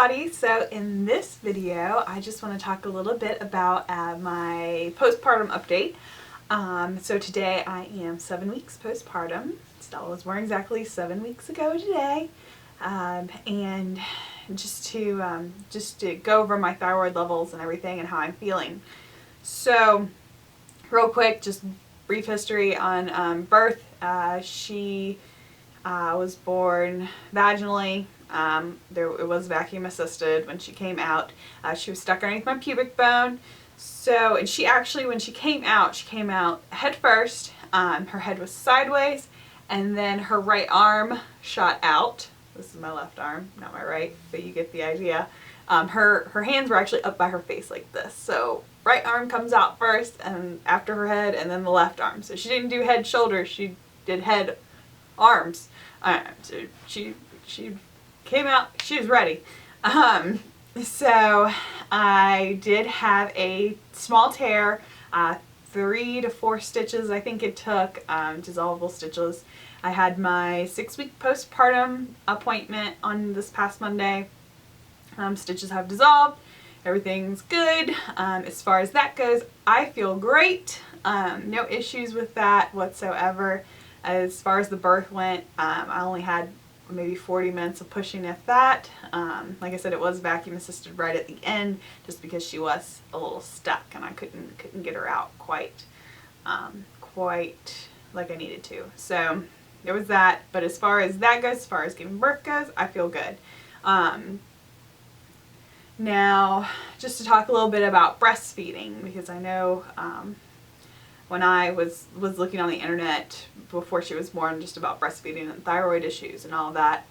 everybody. So in this video I just want to talk a little bit about my postpartum update. So today I am 7 weeks postpartum. Stella was born exactly 7 weeks ago today. And just to go over my thyroid levels and everything and how I'm feeling. So real quick, just brief history on birth. She was born vaginally. It was vacuum assisted when she came out. She was stuck underneath my pubic bone. So, and she actually, when she came out head first. Her head was sideways, and then her right arm shot out. This is my left arm, not my right, but you get the idea. Her hands were actually up by her face like this. So right arm comes out first, and after her head, and then the left arm. So she didn't do head, shoulders. She did head, arms. So she came out. She was ready. So I did have a small tear, 3 to 4 stitches I think it took, dissolvable stitches. I had my 6-week postpartum appointment on this past Monday. Stitches have dissolved. Everything's good. As far as that goes, I feel great. No issues with that whatsoever. As far as the birth went, I only had maybe 40 minutes of pushing, if that. Like I said, it was vacuum assisted right at the end, just because she was a little stuck and I couldn't get her out quite like I needed to. So there was that. But as far as that goes, as far as giving birth goes, I feel good. Now, just to talk a little bit about breastfeeding, because I know when I was looking on the internet before she was born just about breastfeeding and thyroid issues and all that,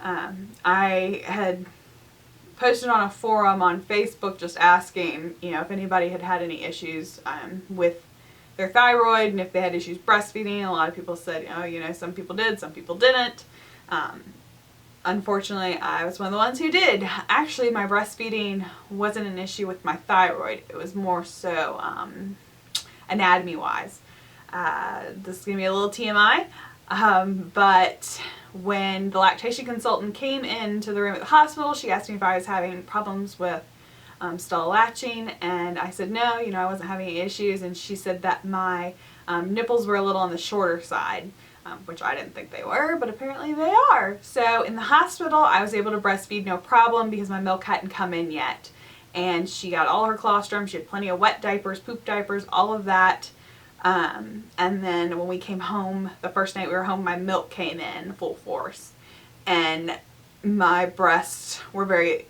I had posted on a forum on Facebook just asking, if anybody had had any issues with their thyroid and if they had issues breastfeeding. A lot of people said, some people did, some people didn't. Unfortunately, I was one of the ones who did. Actually, my breastfeeding wasn't an issue with my thyroid. It was more so anatomy-wise. This is going to be a little TMI, but when the lactation consultant came into the room at the hospital, she asked me if I was having problems with Stella latching, and I said no, I wasn't having any issues, and she said that my nipples were a little on the shorter side, which I didn't think they were, but apparently they are. So in the hospital, I was able to breastfeed no problem because my milk hadn't come in yet. And she got all her colostrum. She had plenty of wet diapers, poop diapers, all of that. And then when we came home, the first night we were home, my milk came in full force. And my breasts were very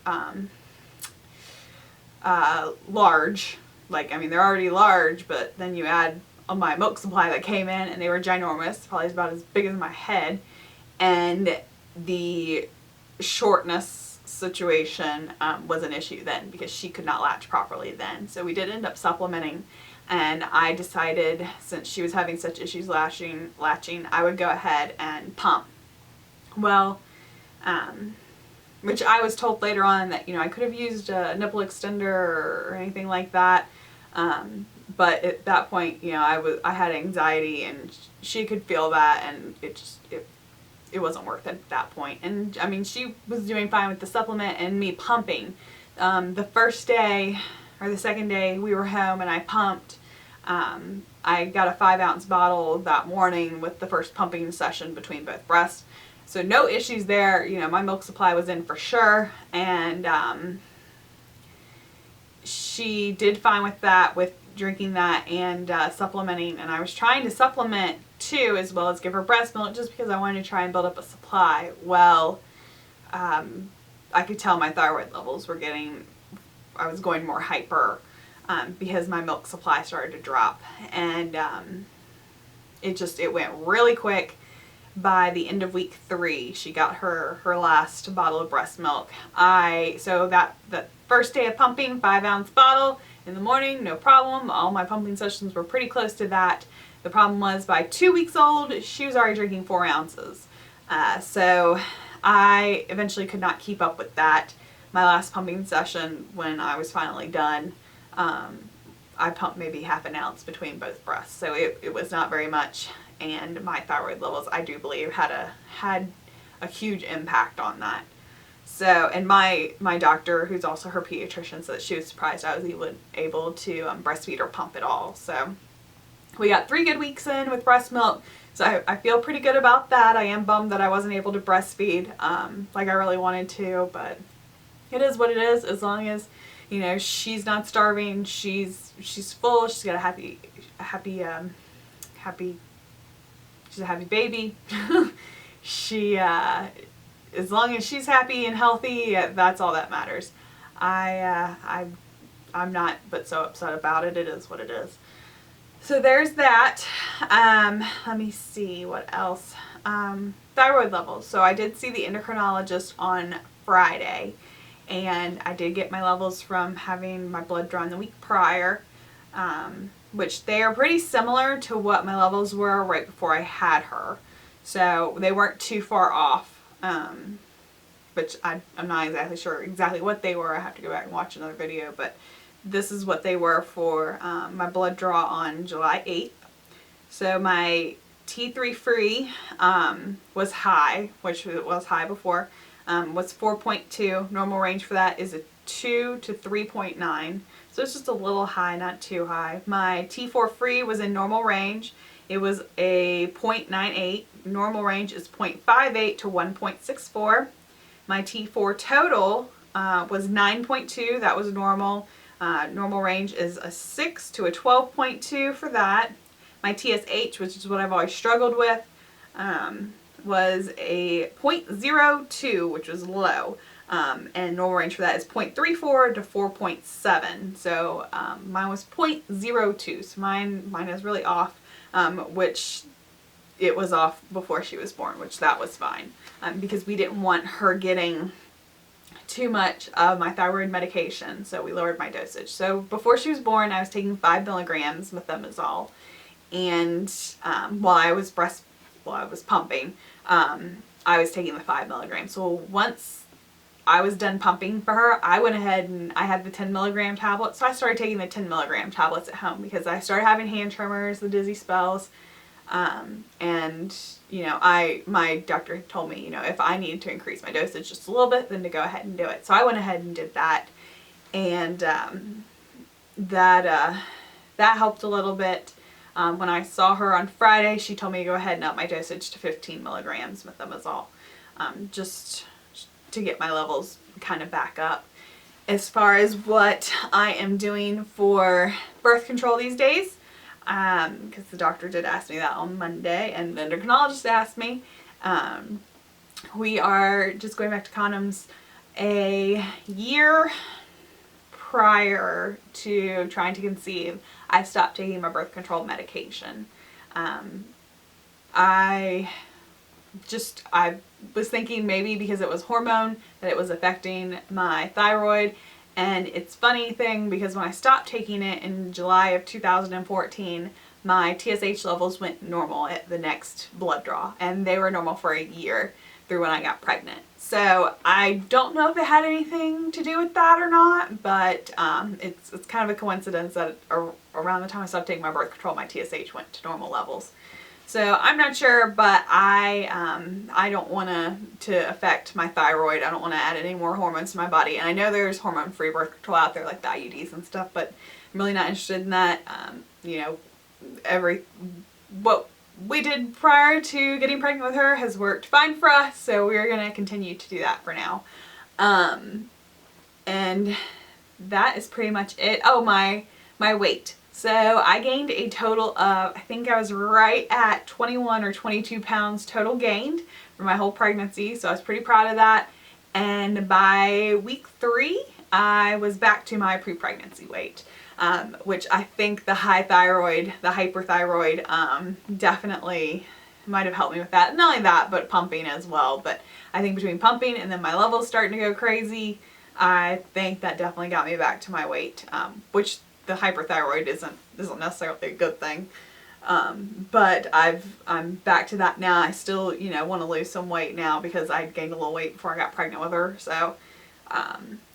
large. They're already large, but then you add my milk supply that came in, and they were ginormous, probably about as big as my head. And the shortness situation was an issue then because she could not latch properly then. So we did end up supplementing, and I decided, since she was having such issues latching, I would go ahead and pump. Well, which I was told later on that, I could have used a nipple extender or anything like that. But at that point, I had anxiety, and she could feel that, and it wasn't worth it at that point. And I mean, she was doing fine with the supplement and me pumping. The first day or the second day we were home and I pumped, I got a 5-ounce bottle that morning with the first pumping session between both breasts. So no issues there. My milk supply was in for sure, and she did fine with that, with drinking that and supplementing. And I was trying to supplement too, as well as give her breast milk, just because I wanted to try and build up a supply. Well, I could tell my thyroid levels were I was going more hyper because my milk supply started to drop, and it went really quick. By the end of week 3, she got her last bottle of breast milk. So the first day of pumping, 5-ounce bottle in the morning, no problem. All my pumping sessions were pretty close to that. The problem was, by 2 weeks old, she was already drinking 4 ounces. So I eventually could not keep up with that. My last pumping session, when I was finally done, I pumped maybe half an ounce between both breasts. So it was not very much. And my thyroid levels, I do believe, had a huge impact on that. So, and my doctor, who's also her pediatrician, said that she was surprised I was even able to breastfeed or pump at all. So we got 3 good weeks in with breast milk. So I feel pretty good about that. I am bummed that I wasn't able to breastfeed like I really wanted to, but it is what it is. As long as, you know, she's not starving, she's full, she's got a she's a happy baby. As long as she's happy and healthy, that's all that matters. I'm not but so upset about it. It is what it is. So there's that. Let me see what else. Thyroid levels. So I did see the endocrinologist on Friday, and I did get my levels from having my blood drawn the week prior, which they are pretty similar to what my levels were right before I had her. So they weren't too far off, which I'm not exactly sure exactly what they were. I have to go back and watch another video, but this is what they were for my blood draw on July 8th. So my T3 free was high, which it was high before, was 4.2. Normal range for that is a 2 to 3.9. So it's just a little high, not too high. My T4 free was in normal range. It was a 0.98. Normal range is 0.58 to 1.64. My T4 total was 9.2. That was normal. Normal range is a 6 to a 12.2 for that. My TSH, which is what I've always struggled with, was a 0.02, which was low. And normal range for that is 0.34 to 4.7. So mine was 0.02. So mine is really off, which it was off before she was born, which that was fine, because we didn't want her getting too much of my thyroid medication, so we lowered my dosage. So before she was born, I was taking 5 milligrams methimazole, and while I was pumping, I was taking the 5 milligrams. So once I was done pumping for her, I went ahead and I had the 10 milligram tablets. So I started taking the 10 milligram tablets at home because I started having hand tremors, the dizzy spells, and you know, my doctor told me, you know, if I needed to increase my dosage just a little bit, then to go ahead and do it. So I went ahead and did that, and that helped a little bit. When I saw her on Friday, she told me to go ahead and up my dosage to 15 milligrams methimazole, just to get my levels kind of back up. As far as what I am doing for birth control these days, because the doctor did ask me that on Monday, and the endocrinologist asked me, we are just going back to condoms. A year prior to trying to conceive, I stopped taking my birth control medication. I was thinking maybe because it was hormone that it was affecting my thyroid. And it's funny thing, because when I stopped taking it in July of 2014, my TSH levels went normal at the next blood draw, and they were normal for a year through when I got pregnant. So I don't know if it had anything to do with that or not, but it's kind of a coincidence that around the time I stopped taking my birth control, my TSH went to normal levels. So I'm not sure, but I don't want to affect my thyroid. I don't want to add any more hormones to my body. And I know there's hormone-free birth control out there, like the IUDs and stuff, but I'm really not interested in that. You know, what we did prior to getting pregnant with her has worked fine for us, so we're going to continue to do that for now. And that is pretty much it. Oh, my weight. So I gained a total of, I think I was right at 21 or 22 pounds total gained for my whole pregnancy. So I was pretty proud of that. And by week 3, I was back to my pre-pregnancy weight, which I think the hyperthyroid, definitely might have helped me with that. Not only that, but pumping as well. But I think between pumping and then my levels starting to go crazy, I think that definitely got me back to my weight, which the hyperthyroid isn't necessarily a good thing, but I'm back to that now. I still, you know, want to lose some weight now because I gained a little weight before I got pregnant with her. So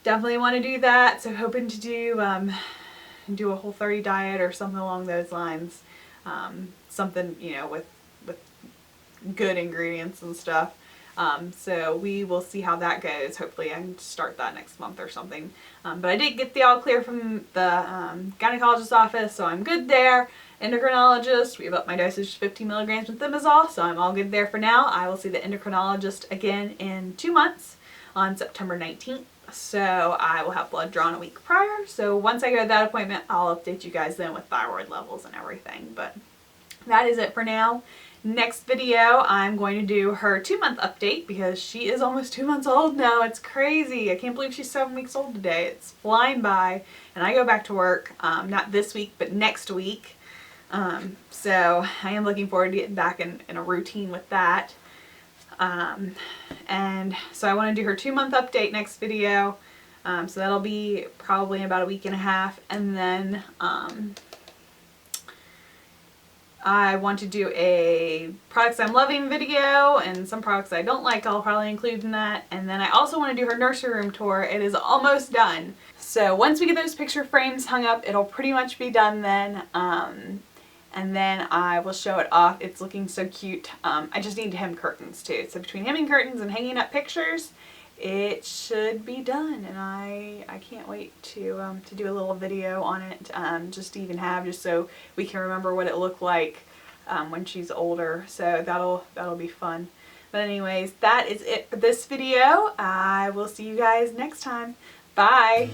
definitely want to do that. So hoping to do a Whole30 diet or something along those lines. Something, you know, with good ingredients and stuff. So we will see how that goes. Hopefully I can start that next month or something. But I did get the all clear from the gynecologist's office, so I'm good there. Endocrinologist, we have upped my dosage to 15 milligrams with thimerosal, so I'm all good there for now. I will see the endocrinologist again in 2 months on September 19th. So I will have blood drawn a week prior. So once I go to that appointment, I'll update you guys then with thyroid levels and everything. But that is it for now. Next video, I'm going to do her 2-month update because she is almost 2 months old now. It's crazy. I can't believe she's 7 weeks old today. It's flying by. And I go back to work, not this week, but next week. So I am looking forward to getting back in a routine with that. And so I want to do her 2-month update next video. So that'll be probably in about a week and a half. And then I want to do a products I'm loving video and some products I don't like I'll probably include in that. And then I also want to do her nursery room tour. It is almost done. So once we get those picture frames hung up, it'll pretty much be done then. And then I will show it off. It's looking so cute. I just need to hem curtains too. So between hemming curtains and hanging up pictures, it should be done. And I can't wait to do a little video on it, just to even have, just so we can remember what it looked like when she's older. So that'll be fun. But anyways, that is it for this video. I will see you guys next time. Bye!